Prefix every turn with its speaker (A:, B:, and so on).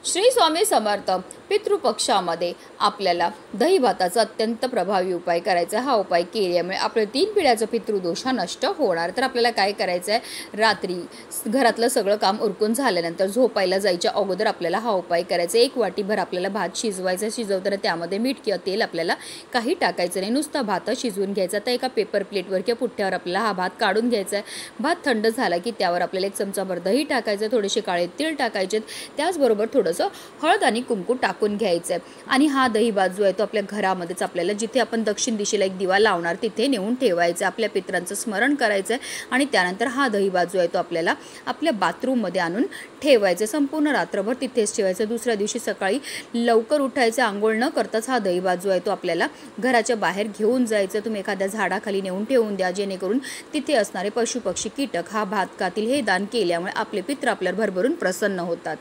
A: श्री स्वामी समर्थ. पितृपक्षामध्ये आपल्याला दही भाताचा अत्यंत प्रभावी उपाय करायचा. हा उपाय केल्यामुळे आपल्या 3 पिढ्याचा पितृदोष हा नष्ट होणार. तर आपल्याला काय करायचं आहे, रात्री घरातलं सगळं काम उरकून झाल्यानंतर झोपायला जायच्या अगोदर आपल्याला हा उपाय करायचा. 1 वाटीभर आपल्याला भात शिजवायचा. शिजवताना त्यामध्ये मीठ किंवा तेल आपल्याला काही टाकायचं नाही, नुसता भात शिजवून घ्यायचा. तर एका पेपर प्लेटवर किंवा पुठ्ठ्यावर आपल्याला हा भात काढून घ्यायचा आहे. भात थंड झाला की त्यावर आपल्याला 1 चमचाभर दही टाकायचं, थोडेसे काळे तीळ टाकायचे, त्याचबरोबर थोडंसं हळद आणि कुंकू टाकून घ्यायचं आहे. आणि हा दही भात जो आहे तो आपल्या घरामध्येच आपल्याला जिथे आपण दक्षिण दिशेला एक दिवा लावणार तिथे नेऊन ठेवायचं. आपल्या पितरांचं स्मरण करायचं आहे आणि त्यानंतर हा दही भात जो आहे तो आपल्याला आपल्या बाथरूममध्ये आणून ठेवायचं. संपूर्ण रात्रभर तिथेच ठेवायचं. दुसऱ्या दिवशी सकाळी लवकर उठायचं. आंघोळ न करताच हा दही भात जो आहे तो आपल्याला घराच्या बाहेर घेऊन जायचं. तुम्ही एखाद्या झाडाखाली नेऊन ठेवून द्या, जेणेकरून तिथे असणारे पशुपक्षी कीटक हा भात खातील. हे दान केल्यामुळे आपले पित्र आपल्यावर भरभरून प्रसन्न होतात.